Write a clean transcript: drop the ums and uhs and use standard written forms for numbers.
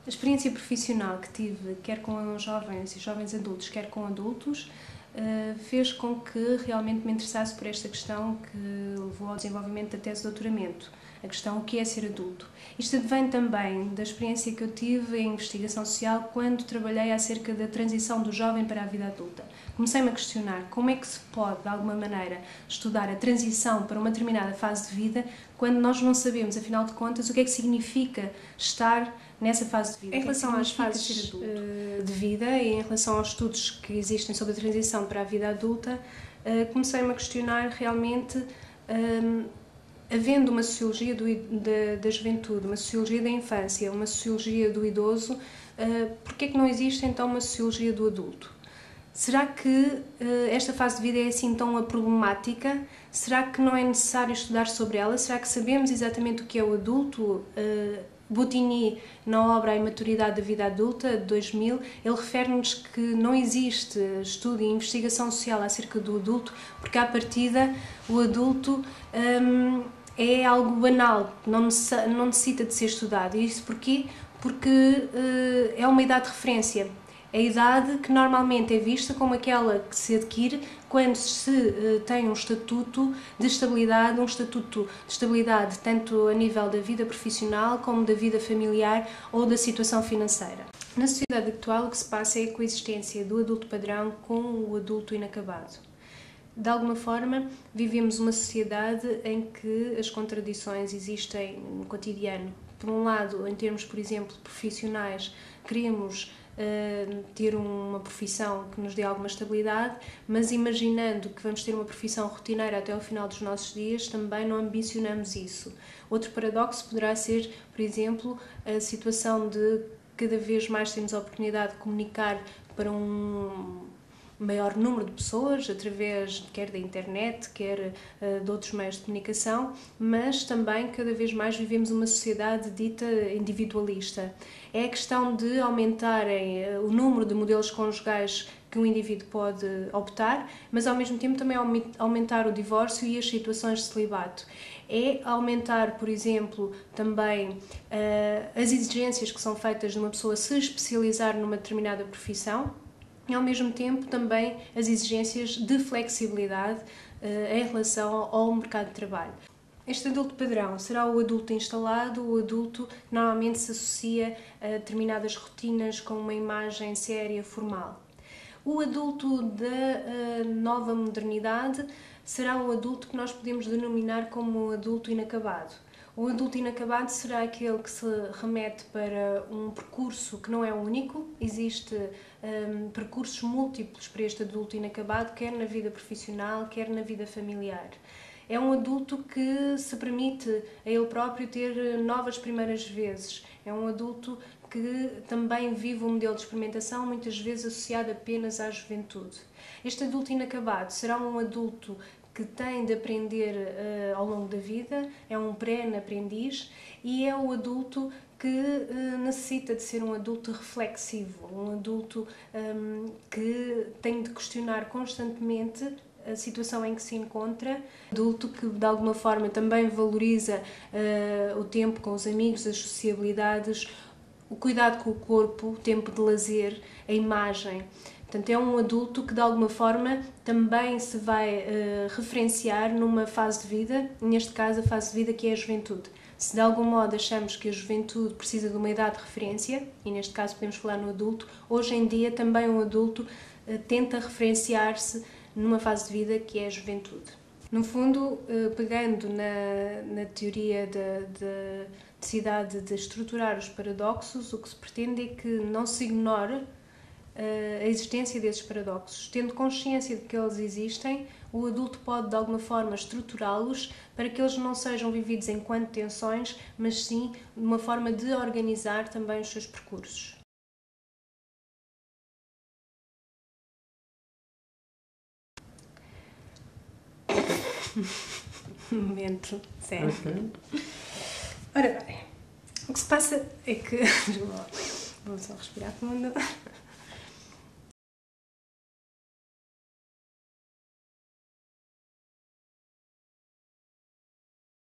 A experiência profissional que tive, quer com jovens e jovens adultos, quer com adultos, fez com que realmente me interessasse por esta questão que levou ao desenvolvimento da tese de doutoramento. A questão: o que é ser adulto? Isto advém também da experiência que eu tive em investigação social quando trabalhei acerca da transição do jovem para a vida adulta. Comecei-me a questionar como é que se pode, de alguma maneira, estudar a transição para uma determinada fase de vida quando nós não sabemos, afinal de contas, o que é que significa estar nessa fase de vida. Em relação às fases de vida e em relação aos estudos que existem sobre a transição para a vida adulta, comecei-me a questionar realmente, havendo uma sociologia da juventude, uma sociologia da infância, uma sociologia do idoso, porque é que não existe então uma sociologia do adulto? Será que esta fase de vida é assim tão problemática? Será que não é necessário estudar sobre ela? Será que sabemos exatamente o que é o adulto? Bottigny, na obra A Imaturidade da Vida Adulta, de 2000, ele refere-nos que não existe estudo e investigação social acerca do adulto, porque, à partida, o adulto é algo banal, não necessita de ser estudado. E isso porquê? Porque é uma idade de referência. É a idade que normalmente é vista como aquela que se adquire quando se tem um estatuto de estabilidade, tanto a nível da vida profissional como da vida familiar ou da situação financeira. Na sociedade atual, o que se passa é a coexistência do adulto padrão com o adulto inacabado. De alguma forma, vivemos uma sociedade em que as contradições existem no cotidiano. Por um lado, em termos, por exemplo, profissionais, queremos ter uma profissão que nos dê alguma estabilidade, mas imaginando que vamos ter uma profissão rotineira até ao final dos nossos dias, também não ambicionamos isso. Outro paradoxo poderá ser, por exemplo, a situação de cada vez mais termos a oportunidade de comunicar para um maior número de pessoas, através quer da internet, quer de outros meios de comunicação, mas também cada vez mais vivemos uma sociedade dita individualista. É a questão de aumentarem o número de modelos conjugais que um indivíduo pode optar, mas ao mesmo tempo também aumentar o divórcio e as situações de celibato. É aumentar, por exemplo, também as exigências que são feitas de uma pessoa se especializar numa determinada profissão, e ao mesmo tempo também as exigências de flexibilidade em relação ao mercado de trabalho. Este adulto padrão será o adulto instalado, o adulto que normalmente se associa a determinadas rotinas com uma imagem séria, formal. O adulto da nova modernidade será o adulto que nós podemos denominar como adulto inacabado. O adulto inacabado será aquele que se remete para um percurso que não é único, existe percursos múltiplos para este adulto inacabado, quer na vida profissional, quer na vida familiar. É um adulto que se permite a ele próprio ter novas primeiras vezes. É um adulto que também vive um modelo de experimentação, muitas vezes associado apenas à juventude. Este adulto inacabado será um adulto que tem de aprender ao longo da vida, é um pré-aprendiz e é o adulto que necessita de ser um adulto reflexivo, um adulto que tem de questionar constantemente a situação em que se encontra, adulto que de alguma forma também valoriza o tempo com os amigos, as sociabilidades, o cuidado com o corpo, o tempo de lazer, a imagem. Portanto, é um adulto que de alguma forma também se vai referenciar numa fase de vida, neste caso a fase de vida que é a juventude. Se de algum modo achamos que a juventude precisa de uma idade de referência, e neste caso podemos falar no adulto, hoje em dia também um adulto tenta referenciar-se numa fase de vida que é a juventude. No fundo, pegando na teoria da necessidade de estruturar os paradoxos, o que se pretende é que não se ignore a existência desses paradoxos. Tendo consciência de que eles existem, o adulto pode de alguma forma estruturá-los para que eles não sejam vividos enquanto tensões, mas sim de uma forma de organizar também os seus percursos. Momento sério. Ok. Ora bem, o que se passa é que... Vou só respirar fundo.